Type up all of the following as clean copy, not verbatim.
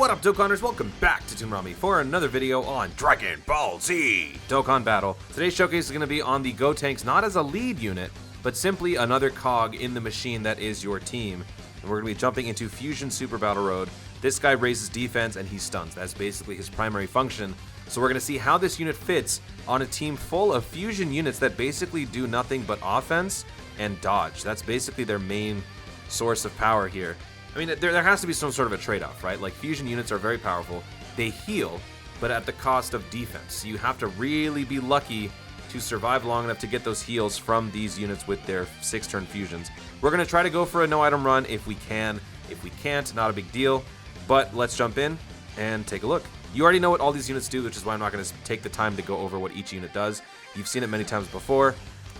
What up, Dokkanners? Welcome back to Toonami for another video on Dragon Ball Z Dokkan Battle. Today's showcase is going to be on the Gotenks, not as a lead unit, but simply another cog in the machine that is your team. And we're going to be jumping into Fusion Super Battle Road. This guy raises defense and he stuns. That's basically his primary function. So we're going to see how this unit fits on a team full of fusion units that basically do nothing but offense and dodge. That's basically their main source of power here. I mean, there has to be some sort of a trade-off, right? Like, fusion units are very powerful. They heal, but at the cost of defense. So you have to really be lucky to survive long enough to get those heals from these units with their 6-turn fusions. We're going to try to go for a no-item run if we can. If we can't, not a big deal. But let's jump in and take a look. You already know what all these units do, which is why I'm not going to take the time to go over what each unit does. You've seen it many times before.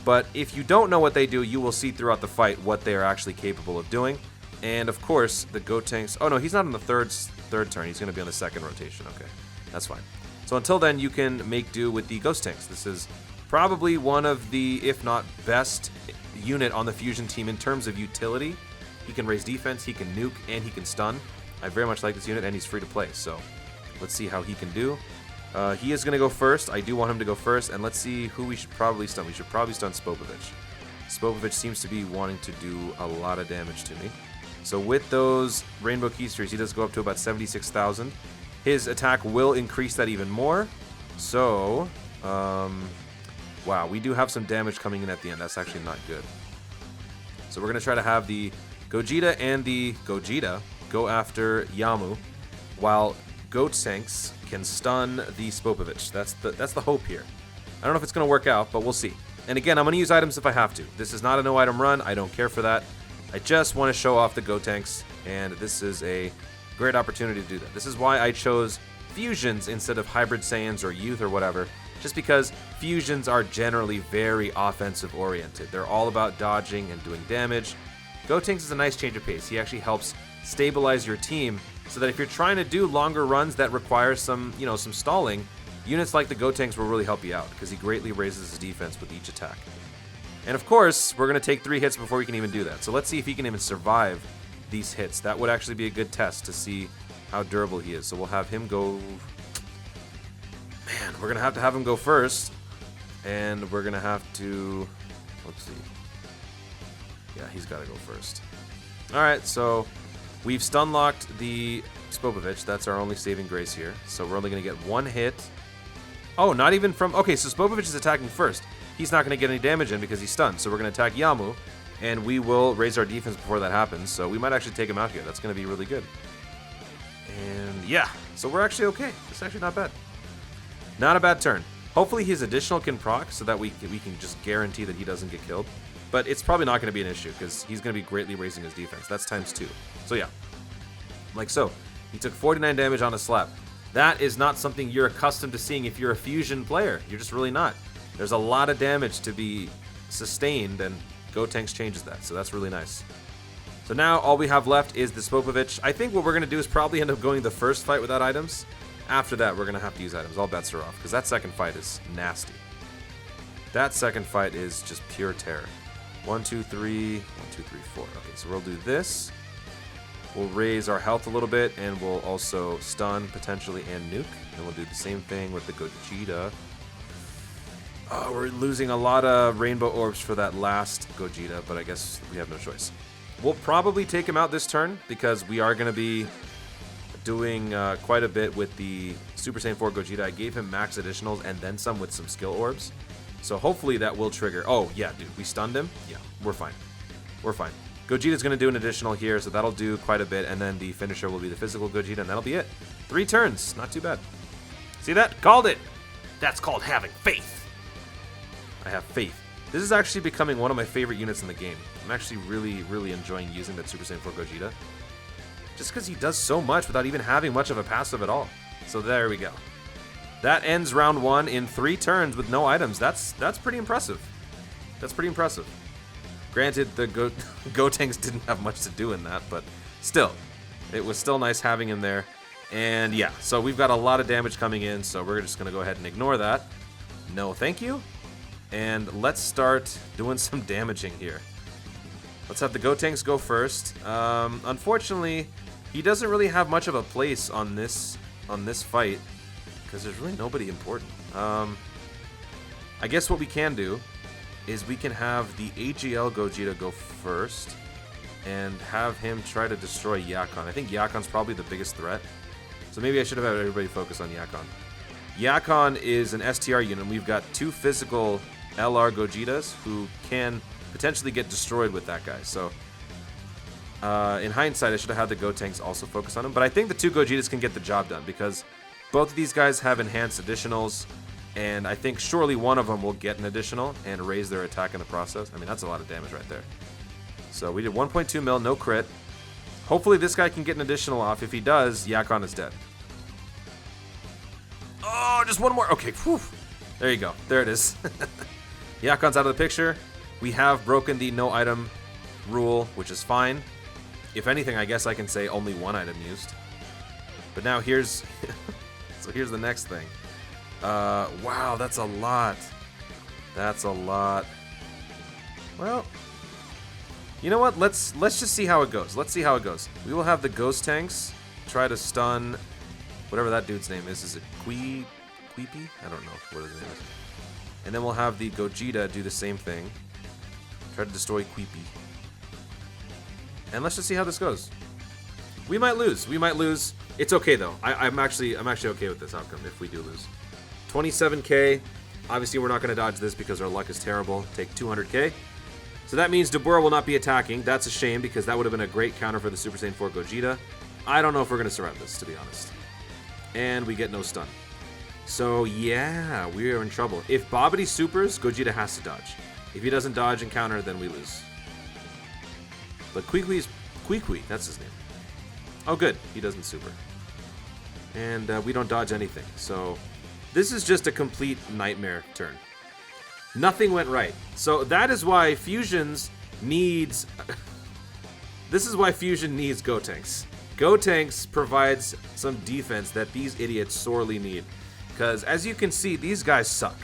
But if you don't know what they do, you will see throughout the fight what they are actually capable of doing. And of course, the Gotenks. Oh no, he's not on the third turn. He's going to be on the second rotation. Okay, that's fine. So until then, you can make do with the Gotenks. This is probably one of the, if not best, unit on the fusion team in terms of utility. He can raise defense, he can nuke, and he can stun. I very much like this unit, and he's free to play. So let's see how he can do. He is going to go first. I do want him to go first, and let's see who we should probably stun. We should probably stun Spopovich. Spopovich seems to be wanting to do a lot of damage to me. So with those rainbow keysters, he does go up to about 76,000. His attack will increase that even more. So, wow, we do have some damage coming in at the end. That's actually not good. So we're going to try to have the Gogeta and the Gogeta go after Yamu, while Gotenks can stun the Spopovich. That's the hope here. I don't know if it's going to work out, but we'll see. And again, I'm going to use items if I have to. This is not a no-item run. I don't care for that. I just want to show off the Gotenks, and this is a great opportunity to do that. This is why I chose fusions instead of hybrid Saiyans or youth or whatever, just because fusions are generally very offensive-oriented. They're all about dodging and doing damage. Gotenks is a nice change of pace. He actually helps stabilize your team so that if you're trying to do longer runs that require some stalling, units like the Gotenks will really help you out because he greatly raises his defense with each attack. And of course, we're going to take 3 hits before we can even do that. So let's see if he can even survive these hits. That would actually be a good test to see how durable he is. So we'll have him go... Man, we're going to have him go first. And we're going to have to... Let's see. Yeah, he's got to go first. Alright, so we've stun-locked the Spopovich. That's our only saving grace here. So we're only going to get 1 hit. Oh, not even from... Okay, so Spopovich is attacking first. He's not going to get any damage in because he's stunned. So we're going to attack Yamu, and we will raise our defense before that happens. So we might actually take him out here. That's going to be really good. And yeah, so we're actually okay. It's actually not bad. Not a bad turn. Hopefully his additional can proc so that we can just guarantee that he doesn't get killed. But it's probably not going to be an issue because he's going to be greatly raising his defense. That's ×2. So yeah, like so. He took 49 damage on a slap. That is not something you're accustomed to seeing if you're a fusion player. You're just really not. There's a lot of damage to be sustained, and Gotenks changes that, so that's really nice. So now all we have left is the Spopovich. I think what we're going to do is probably end up going the first fight without items. After that, we're going to have to use items. All bets are off, because that second fight is nasty. That second fight is just pure terror. 1, 2, 3, 1, 2, 3, 4. Okay, so we'll do this. We'll raise our health a little bit, and we'll also stun, potentially, and nuke. And we'll do the same thing with the Gogeta. Oh, we're losing a lot of rainbow orbs for that last Gogeta, but I guess we have no choice. We'll probably take him out this turn because we are going to be doing quite a bit with the Super Saiyan 4 Gogeta. I gave him max additionals and then some with some skill orbs. So hopefully that will trigger. Oh, yeah, dude, we stunned him? Yeah, we're fine. We're fine. Gogeta's going to do an additional here, so that'll do quite a bit, and then the finisher will be the physical Gogeta, and that'll be it. 3 turns. Not too bad. See that? Called it! That's called having faith. I have faith. This is actually becoming one of my favorite units in the game. I'm actually really enjoying using that Super Saiyan 4 Gogeta. Just because he does so much without even having much of a passive at all. So there we go. That ends round 1 in 3 turns with no items. That's pretty impressive. That's pretty impressive. Granted, the Gotenks didn't have much to do in that, but still. It was still nice having him there. And yeah, so we've got a lot of damage coming in, so we're just going to go ahead and ignore that. No thank you. And let's start doing some damaging here. Let's have the Gotenks go first. Unfortunately, he doesn't really have much of a place on this fight because there's really nobody important. I guess what we can do is we can have the AGL Gogeta go first and have him try to destroy Yakon. I think Yakon's probably the biggest threat. So maybe I should have had everybody focus on Yakon. Yakon is an STR unit, and we've got 2 physical LR Gogetas who can potentially get destroyed with that guy. So in hindsight, I should have had the Gotenks also focus on him. But I think the 2 Gogetas can get the job done because both of these guys have enhanced additionals. And I think surely one of them will get an additional and raise their attack in the process. I mean, that's a lot of damage right there. So we did 1.2 mil, no crit. Hopefully this guy can get an additional off. If he does, Yakon is dead. Oh, just one more. Okay, whew. There you go. There it is. Yakon's out of the picture. We have broken the no item rule, which is fine. If anything, I guess I can say only 1 item used. But now here's... so here's the next thing. Wow, that's a lot. That's a lot. Well, you know what? Let's just see how it goes. Let's see how it goes. We will have the Gotenks try to stun whatever that dude's name is. Is it Queepy? I don't know what his name is. And then we'll have the Gogeta do the same thing. Try to destroy Queepy. And let's just see how this goes. We might lose. We might lose. It's okay though. I'm actually okay with this outcome if we do lose. 27k. Obviously, we're not going to dodge this because our luck is terrible. Take 200k. So that means Dabura will not be attacking. That's a shame because that would have been a great counter for the Super Saiyan 4 Gogeta. I don't know if we're going to survive this, to be honest. And we get no stun. So yeah, we are in trouble. If Babidi supers, Gogeta has to dodge. If he doesn't dodge and counter, then we lose. But Queequeg, that's his name. Oh good, he doesn't super. And we don't dodge anything, so... This is just a complete nightmare turn. Nothing went right. So that is why Fusions needs... This is why Fusion needs Gotenks. Gotenks provides some defense that these idiots sorely need. Because as you can see, these guys suck.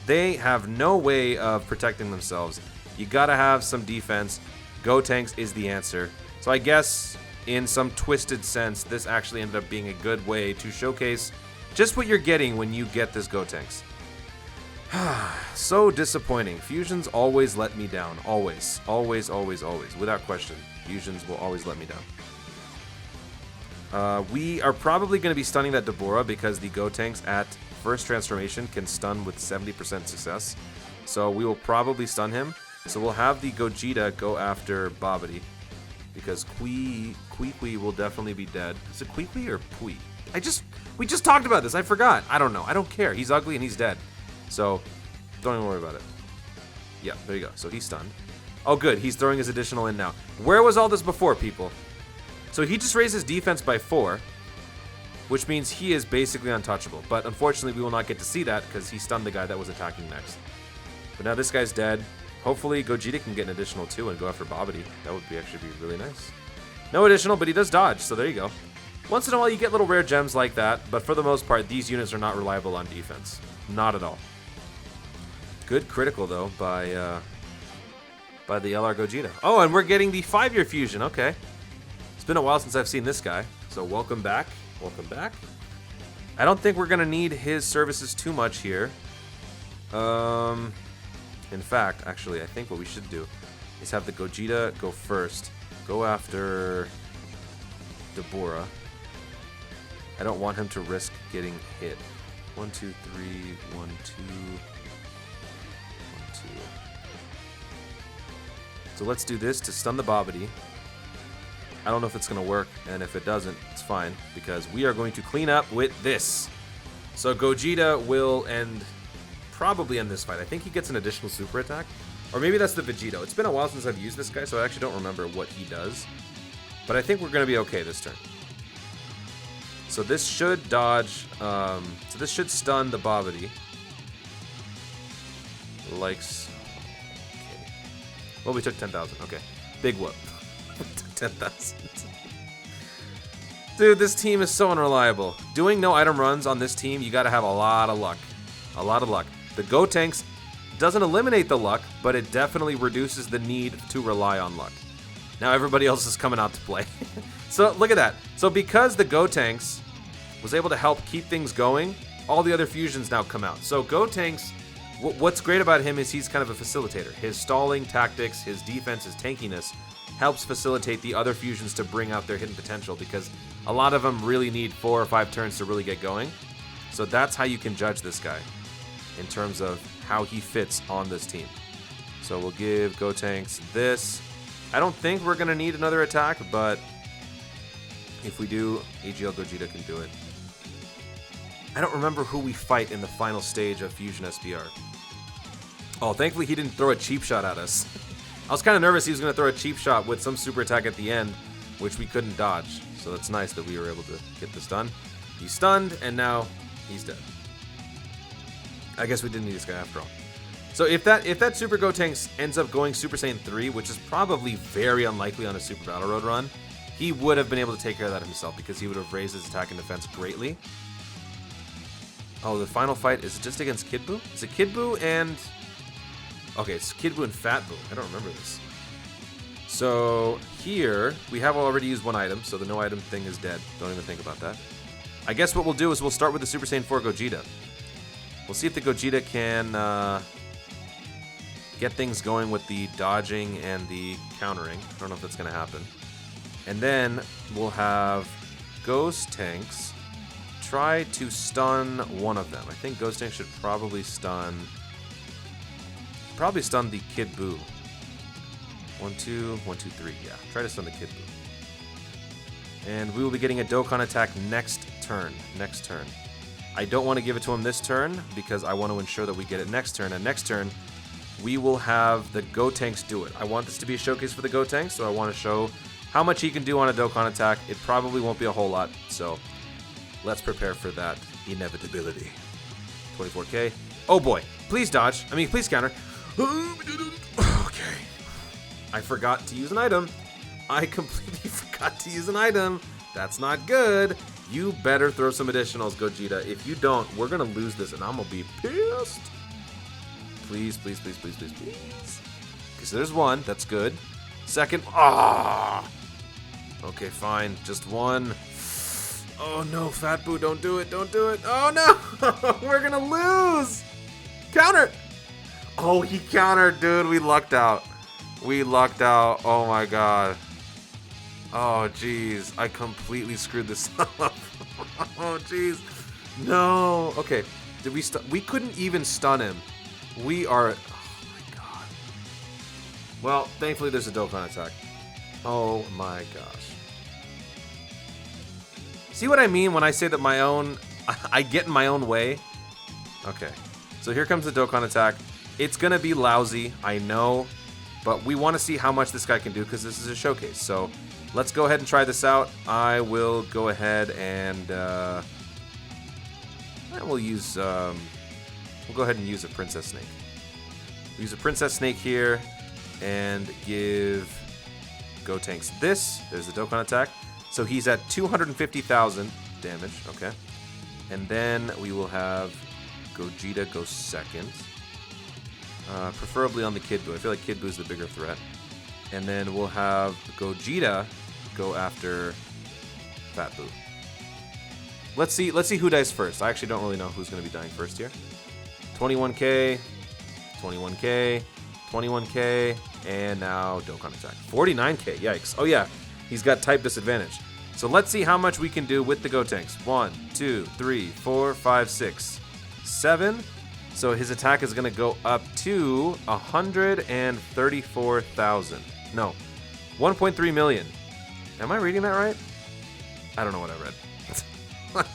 They have no way of protecting themselves. You gotta have some defense. Gotenks is the answer. So I guess, in some twisted sense, this actually ended up being a good way to showcase just what you're getting when you get this Gotenks. So disappointing. Fusions always let me down. Always. Always, always, always. Without question. Fusions will always let me down. We are probably going to be stunning that Dabura because the Gotenks at first transformation can stun with 70% success. So we will probably stun him. So we'll have the Gogeta go after Babidi because Queequeg will definitely be dead. Is it Queequeg or Pui? We just talked about this. I forgot. I don't know. I don't care. He's ugly and he's dead. So don't even worry about it. Yeah, there you go. So he's stunned. Oh, good. He's throwing his additional in now. Where was all this before, people? So he just raised his defense by 4, which means he is basically untouchable. But unfortunately, we will not get to see that because he stunned the guy that was attacking next. But now this guy's dead. Hopefully, Gogeta can get an additional 2 and go after Babidi. That would actually be really nice. No additional, but he does dodge, so there you go. Once in a while, you get little rare gems like that, but for the most part, these units are not reliable on defense. Not at all. Good critical, though, by the LR Gogeta. Oh, and we're getting the 5-year fusion. Okay. It's been a while since I've seen this guy, so welcome back. Welcome back. I don't think we're going to need his services too much here. In fact, actually, I think what we should do is have the Gogeta go first. Go after Dabura. I don't want him to risk getting hit. 1, 2, 3, 1, 2, 1, 2. So let's do this to stun the Babidi. I don't know if it's going to work, and if it doesn't, it's fine, because we are going to clean up with this. So Gogeta will probably end this fight. I think he gets an additional super attack. Or maybe that's the Vegito. It's been a while since I've used this guy, so I actually don't remember what he does. But I think we're going to be okay this turn. So this should dodge, so this should stun the Babidi. Likes. Okay. Well, we took 10,000. Okay. Big whoop. 10,000. Dude, this team is so unreliable. Doing no item runs on this team, you got to have a lot of luck. A lot of luck. The Gotenks doesn't eliminate the luck, but it definitely reduces the need to rely on luck. Now everybody else is coming out to play. So look at that. So because the Gotenks was able to help keep things going, all the other fusions now come out. So Gotenks, what's great about him is he's kind of a facilitator. His stalling tactics, his defense, his tankiness helps facilitate the other fusions to bring out their hidden potential, because a lot of them really need 4 or 5 turns to really get going. So that's how you can judge this guy in terms of how he fits on this team. So we'll give Gotenks this. I don't think we're going to need another attack, but if we do, AGL Gogeta can do it. I don't remember who we fight in the final stage of Fusion SBR. Oh, thankfully he didn't throw a cheap shot at us. I was kind of nervous he was going to throw a cheap shot with some super attack at the end, which we couldn't dodge. So it's nice that we were able to get this done. He's stunned, and now he's dead. I guess we didn't need this guy after all. So if that Super Gotenks ends up going Super Saiyan 3, which is probably very unlikely on a Super Battle Road run, he would have been able to take care of that himself, because he would have raised his attack and defense greatly. Oh, the final fight is just against Kid Buu? Is it Kid Buu and... Okay, it's Kid Buu and Fat Buu. I don't remember this. So here, we have already used one item, so the no item thing is dead. Don't even think about that. I guess what we'll do is we'll start with the Super Saiyan 4 Gogeta. We'll see if the Gogeta can get things going with the dodging and the countering. I don't know if that's going to happen. And then we'll have Gotenks try to stun one of them. I think Gotenks should probably stun the Kid Buu. 1, 2, 1, 2, 3. Yeah, try to stun the Kid Buu. And we will be getting a Dokkan attack next turn. I don't want to give it to him this turn, because I want to ensure that we get it next turn. And next turn, we will have the Gotenks do it. I want this to be a showcase for the Gotenks, so I want to show how much he can do on a Dokkan attack. It probably won't be a whole lot, so let's prepare for that inevitability. 24k. Oh boy, please dodge. I mean, please counter. Okay. I forgot to use an item. I completely forgot to use an item. That's not good. You better throw some additionals, Gogeta. If you don't, we're going to lose this, and I'm going to be pissed. Please, please, please, please, please, please. Okay, so there's one. That's good. Second. Ah. Okay, fine. Just one. Oh, no, Fat Buu, don't do it. Don't do it. Oh, no. We're going to lose. Counter. Oh, he countered, dude. We lucked out. We lucked out. Oh, my God. Oh, jeez. I completely screwed this up. Oh, jeez. No. Okay. Did we we couldn't even stun him. We are... Oh, my God. Well, thankfully, there's a Dokkan attack. Oh, my gosh. See what I mean when I say that my own... I get in my own way? Okay. So here comes the Dokkan attack. It's going to be lousy, I know. But we want to see how much this guy can do, because this is a showcase. So let's go ahead and try this out. I will go ahead and we'll use... we'll go ahead and use a Princess Snake. We'll use a Princess Snake here and give Gotenks this. There's the Dokkan attack. So he's at 250,000 damage. Okay. And then we will have Gogeta go second. Preferably on the Kid Buu. I feel like Kid Buu is the bigger threat. And then we'll have Gogeta go after Fat Buu. Let's see who dies first. I actually don't really know who's going to be dying first here. 21k, 21k, 21k, and now Dokkan attack. 49k, yikes. Oh yeah, he's got type disadvantage. So let's see how much we can do with the Gotenks. 1, 2, 3, 4, 5, 6, 7. So his attack is going to go up to 134,000. No, 1.3 million. Am I reading that right? I don't know what I read.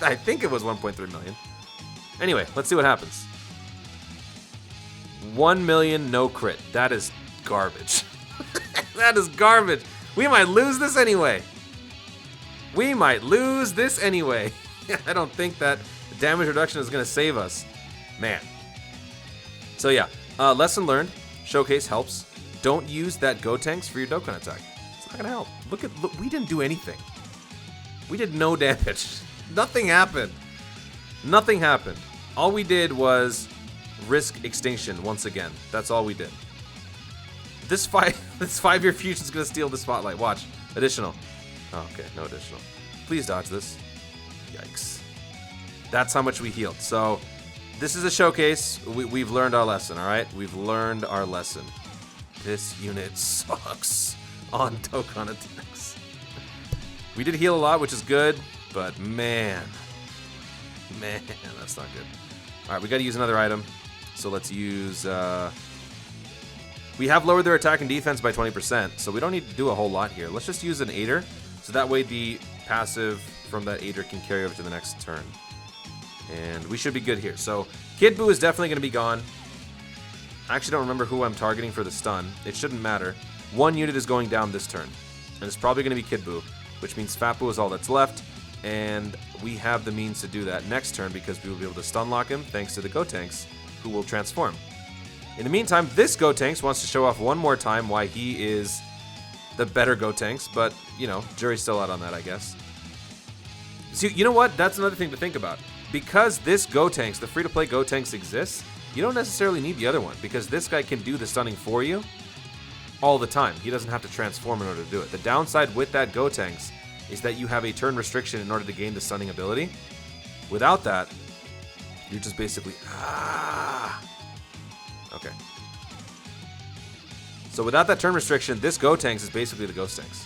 I think it was 1.3 million. Anyway, let's see what happens. 1 million no crit. That is garbage. That is garbage. We might lose this anyway. We might lose this anyway. I don't think that damage reduction is going to save us. Man. So yeah, lesson learned. Showcase helps. Don't use that Gotenks for your Dokkan attack. It's not going to help. Look, we didn't do anything. We did no damage. Nothing happened. Nothing happened. All we did was risk extinction once again. That's all we did. This 5-year fusion is going to steal the spotlight. Watch. Additional. Oh, okay, no additional. Please dodge this. Yikes. That's how much we healed. So this is a showcase. We've learned our lesson, all right? We've learned our lesson. This unit sucks on Dokkan attacks. We did heal a lot, which is good, but man, that's not good. All right, we got to use another item. So let's use... we have lowered their attack and defense by 20%, so we don't need to do a whole lot here. Let's just use an aider, so that way the passive from that aider can carry over to the next turn. And we should be good here. So Kid Buu is definitely going to be gone. I actually don't remember who I'm targeting for the stun. It shouldn't matter. One unit is going down this turn, and it's probably going to be Kid Buu, which means Fat Buu is all that's left, and we have the means to do that next turn because we will be able to stun lock him thanks to the Gotenks, who will transform. In the meantime, this Gotenks wants to show off one more time why he is the better Gotenks, but, you know, jury's still out on that, I guess. See, you know what? That's another thing to think about. Because this Gotenks, the free-to-play Gotenks exists, you don't necessarily need the other one, because this guy can do the stunning for you all the time. He doesn't have to transform in order to do it. The downside with that Gotenks is that you have a turn restriction in order to gain the stunning ability. Without that, you're just basically... Okay. So without that turn restriction, this Gotenks is basically the Gotenks.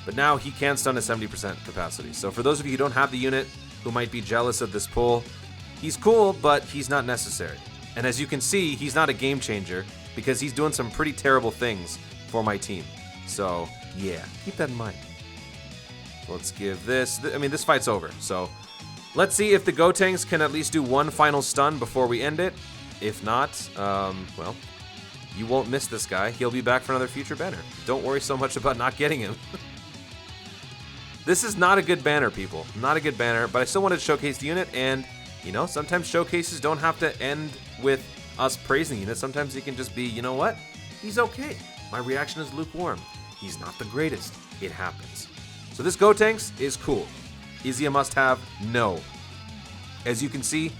But now he can stun at 70% capacity. So for those of you who don't have the unit, who might be jealous of this pull, he's cool, but he's not necessary. And as you can see, he's not a game changer because he's doing some pretty terrible things for my team. So yeah, keep that in mind. Let's give this... I mean, this fight's over. So let's see if the Gotenks can at least do one final stun before we end it. If not, well, you won't miss this guy. He'll be back for another future banner. Don't worry so much about not getting him. This is not a good banner, people. Not a good banner, but I still wanted to showcase the unit, and, you know, sometimes showcases don't have to end with us praising the unit. Sometimes it can just be, you know what? He's okay. My reaction is lukewarm. He's not the greatest. It happens. So this Gotenks is cool. Is he a must-have? No. As you can see,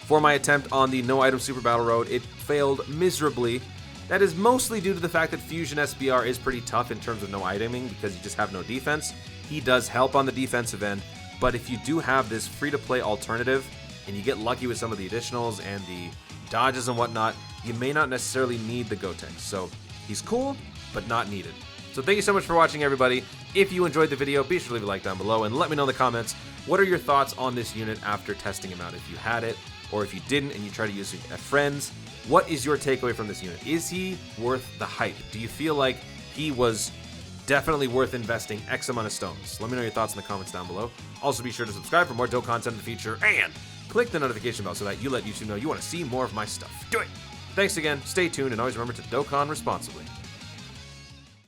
for my attempt on the no item super battle road, it failed miserably. That is mostly due to the fact that Fusion SBR is pretty tough in terms of no iteming because you just have no defense. He does help on the defensive end, but if you do have this free-to-play alternative and you get lucky with some of the additionals and the dodges and whatnot, you may not necessarily need the Gotenks. So he's cool, but not needed. So thank you so much for watching, everybody. If you enjoyed the video, be sure to leave a like down below and let me know in the comments, what are your thoughts on this unit after testing him out? If you had it, or if you didn't and you try to use it at friends, what is your takeaway from this unit? Is he worth the hype? Do you feel like he was definitely worth investing X amount of stones? Let me know your thoughts in the comments down below. Also, be sure to subscribe for more dope content in the future, and click the notification bell so that you let YouTube know you want to see more of my stuff. Do it! Thanks again, stay tuned, and always remember to Dokkan responsibly.